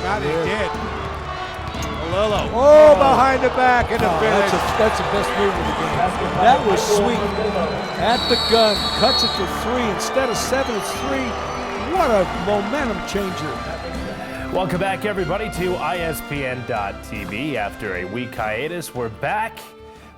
timeout. He did. Malillo. Oh, behind the back and the finish. That's the best move of the game. That was sweet. At the gun, cuts it to 3. Instead of 7, it's 3. What a momentum changer. Welcome back, everybody, to ISPN.TV. After a week hiatus, we're back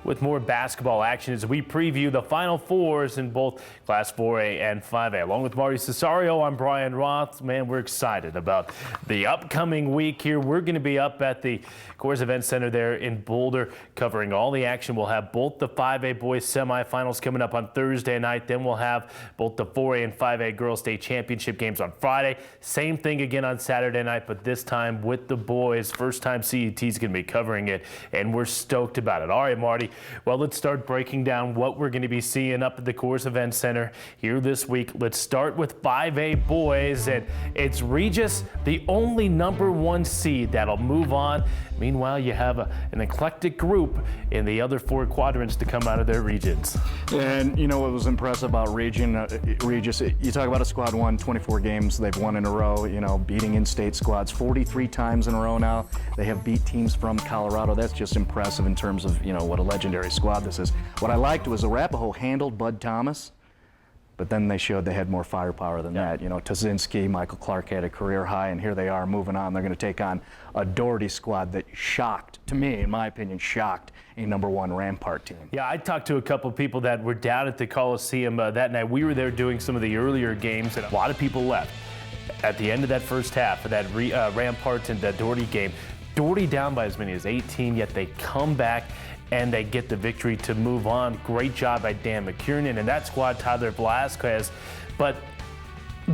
with more basketball action as we preview the Final Fours in both Class 4A and 5A. Along with Marty Cesario, I'm Brian Roth. Man, we're excited about the upcoming week here. We're going to be up at the Coors Event Center there in Boulder covering all the action. We'll have both the 5A boys semifinals coming up on Thursday night. Then we'll have both the 4A and 5A girls state championship games on Friday. Same thing again on Saturday night, but this time with the boys. First time CET's going to be covering it, and we're stoked about it. All right, Marty. Well, let's start breaking down what we're going to be seeing up at the Coors Event Center here this week. Let's start with 5A boys, and it's Regis, the only #1 seed that'll move on. Meanwhile, you have an eclectic group in the other 4 quadrants to come out of their regions. And you know what was impressive about Regis, you talk about a squad won 24 games they've won in a row, you know, beating in-state squads 43 times in a row now. They have beat teams from Colorado. That's just impressive in terms of, you know, what a legendary squad this is. What I liked was Arapahoe handled Bud Thomas, but then they showed they had more firepower than that. You know, Tazinski, Michael Clark had a career high, and here they are moving on. They're going to take on a Doherty squad that shocked, to me, in my opinion, shocked a #1 Rampart team. Yeah, I talked to a couple people that were down at the Coliseum that night. We were there doing some of the earlier games, and a lot of people left at the end of that first half of that Rampart and Doherty game. Doherty down by as many as 18, yet they come back and they get the victory to move on. Great job by Dan McKiernan and that squad, Tyler Velasquez. But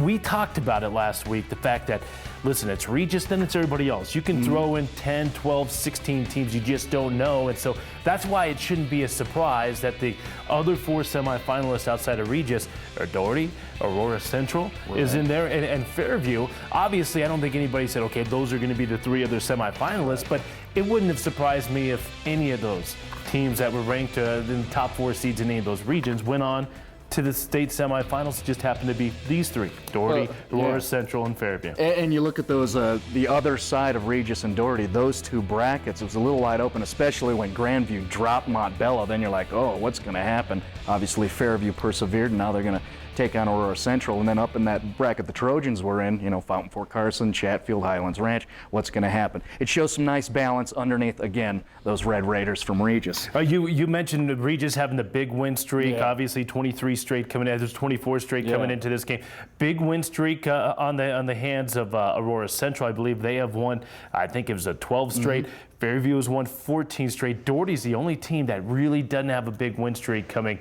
we talked about it last week, the fact that, listen, it's Regis, then it's everybody else. You can throw in 10, 12, 16 teams, you just don't know. And so that's why it shouldn't be a surprise that the other 4 semifinalists outside of Regis are Doherty, Aurora Central is in there, and Fairview. Obviously, I don't think anybody said, okay, those are going to be the 3 other semifinalists, but it wouldn't have surprised me if any of those teams that were ranked in the top 4 seeds in any of those regions went on to the state semifinals. It just happened to be these 3, Doherty, Aurora Central, and Fairview. And you look at those, the other side of Regis and Doherty, those 2 brackets, it was a little wide open, especially when Grandview dropped Montbello. Then you're like, oh, what's going to happen? Obviously, Fairview persevered, and now they're going to take on Aurora Central. And then up in that bracket the Trojans were in, you know, Fountain Fort Carson, Chatfield, Highlands Ranch, what's going to happen? It shows some nice balance underneath, again, those Red Raiders from Regis. You mentioned Regis having the big win streak, obviously 23 straight coming in, there's 24 straight coming into this game. Big win streak on the hands of Aurora Central. I believe they have won, I think it was a 12 straight. Fairview has won 14 straight. Doherty's the only team that really doesn't have a big win streak coming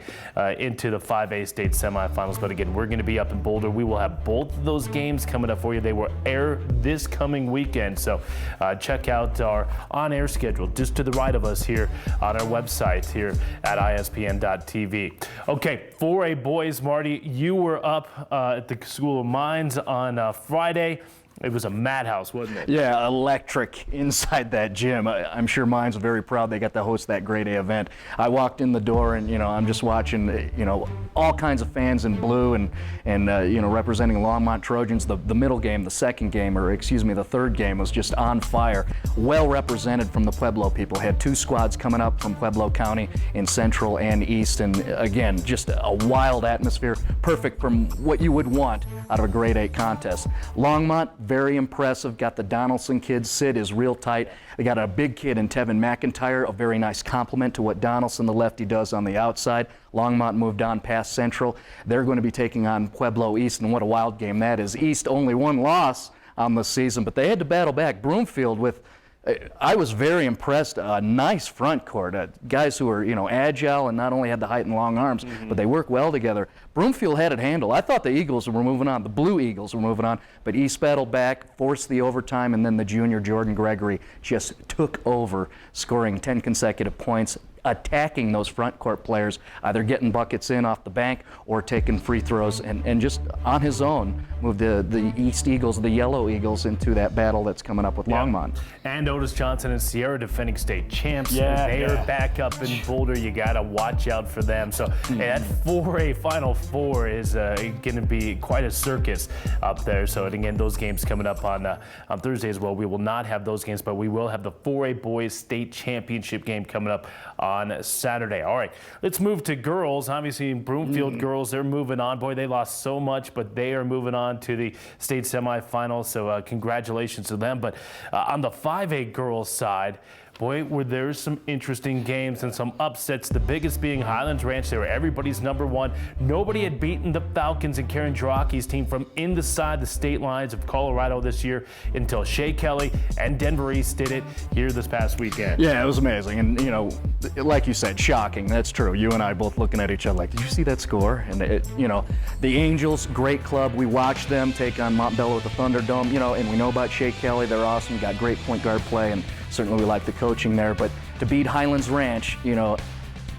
into the 5A state semifinals. But again, we're going to be up in Boulder. We will have both of those games coming up for you. They will air this coming weekend. So check out our on-air schedule just to the right of us here on our website here at ISPN.TV. Okay, 4A boys, Marty, you were up at the School of Mines on Friday. It was a madhouse, wasn't it? Yeah, electric inside that gym. I'm sure Mines are very proud they got to host that grade A event. I walked in the door and, you know, I'm just watching, you know, all kinds of fans in blue and you know, representing Longmont Trojans. The middle game, the second game, or excuse me, the third game was just on fire. Well represented from the Pueblo people. Had 2 squads coming up from Pueblo County in Central and East. And again, just a wild atmosphere. Perfect from what you would want out of a grade 8 contest. Longmont, very impressive. Got the Donaldson kids. Sid is real tight. They got a big kid in Tevin McIntyre, a very nice compliment to what Donaldson, the lefty, does on the outside. Longmont moved on past Central. They're going to be taking on Pueblo East, and what a wild game that is. East only 1 loss on the season, but they had to battle back. Broomfield with, I was very impressed. A nice front court. Guys who are, you know, agile and not only had the height and long arms, but they work well together. Broomfield had it handled. I thought the Eagles were moving on. The Blue Eagles were moving on, but East battled back, forced the overtime, and then the junior Jordan Gregory just took over, scoring 10 consecutive points. attacking those front court players, either getting buckets in off the bank or taking free throws, and just on his own move the East Eagles, the Yellow Eagles, into that battle that's coming up with Longmont. And Otis Johnson and Sierra, defending state champs. They are back up in Boulder. You got to watch out for them. So that 4A Final Four is going to be quite a circus up there. So, and again, those games coming up on Thursday as well. We will not have those games, but we will have the 4A Boys State Championship game coming up on Saturday. All right, let's move to girls. Obviously, Broomfield girls, they're moving on. Boy, they lost so much, but they are moving on to the state semifinals. So congratulations to them. But on the 5A girls side, boy, were there some interesting games and some upsets. The biggest being Highlands Ranch. They were everybody's #1. Nobody had beaten the Falcons and Karen Drocky's team from inside the state lines of Colorado this year until Shea Kelly and Denver East did it here this past weekend. Yeah, it was amazing. And, you know, like you said, shocking. That's true. You and I both looking at each other like, did you see that score? And, you know, the Angels, great club. We watched them take on Montbello at the Thunderdome, you know, and we know about Shea Kelly. They're awesome. Got great point guard play, and certainly we like the coaching there. But to beat Highlands Ranch, you know,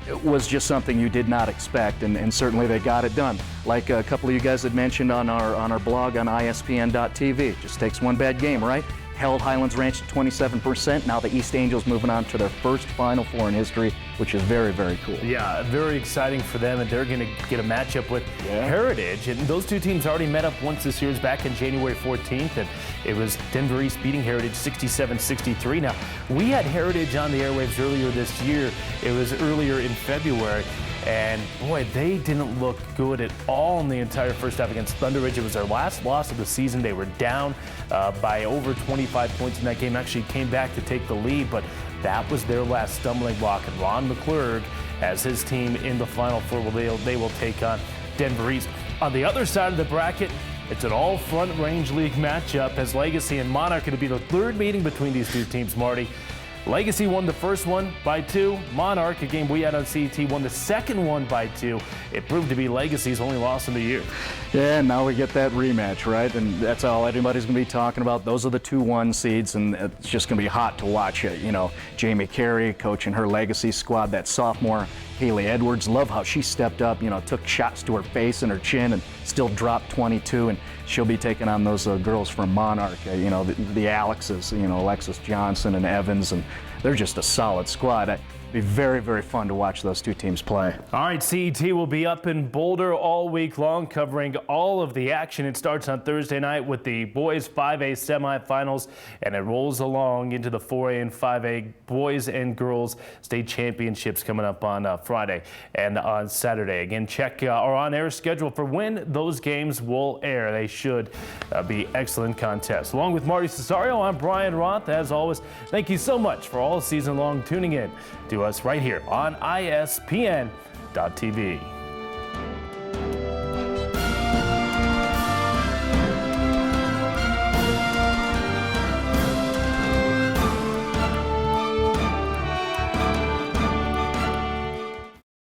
it was just something you did not expect, and certainly they got it done. Like a couple of you guys had mentioned on our blog on ISPN.tv. Just takes one bad game, right? Held Highlands Ranch to 27%. Now the East Angels moving on to their first Final Four in history, which is very, very cool. Yeah, very exciting for them, and they're going to get a matchup with Heritage. And those two teams already met up once this year, back in January 14th, and it was Denver East beating Heritage 67-63. Now, we had Heritage on the airwaves earlier this year. It was earlier in February. And boy, they didn't look good at all in the entire first half against Thunder Ridge. It was their last loss of the season. They were down by over 25 points in that game. Actually came back to take the lead, but that was their last stumbling block. And Ron McClurg has his team in the Final Four. Well, they will take on Denver East. On the other side of the bracket, it's an all Front Range League matchup as Legacy and Monarch. It'll be the third meeting between these two teams, Marty. Legacy won the first one by 2. Monarch, a game we had on CET, won the second one by 2. It proved to be Legacy's only loss in the year. Yeah, and now we get that rematch, right? And that's all anybody's going to be talking about. Those are the 2-1 seeds, and it's just going to be hot to watch it. You know, Jamie Carey coaching her Legacy squad, that sophomore Haley Edwards. Love how she stepped up, you know, took shots to her face and her chin and still dropped 22, and she'll be taking on those girls from Monarch, you know, the Alexes, you know, Alexis Johnson and Evans, and they're just a solid squad. It'd be very, very fun to watch those two teams play. All right, CET will be up in Boulder all week long, covering all of the action. It starts on Thursday night with the boys 5A semifinals, and it rolls along into the 4A and 5A boys and girls state championships coming up on Friday and on Saturday. Again, check our on-air schedule for when those games will air. They should be excellent contests. Along with Marty Cesario, I'm Brian Roth. As always, thank you so much for all season long tuning in to us right here on ISPN.TV.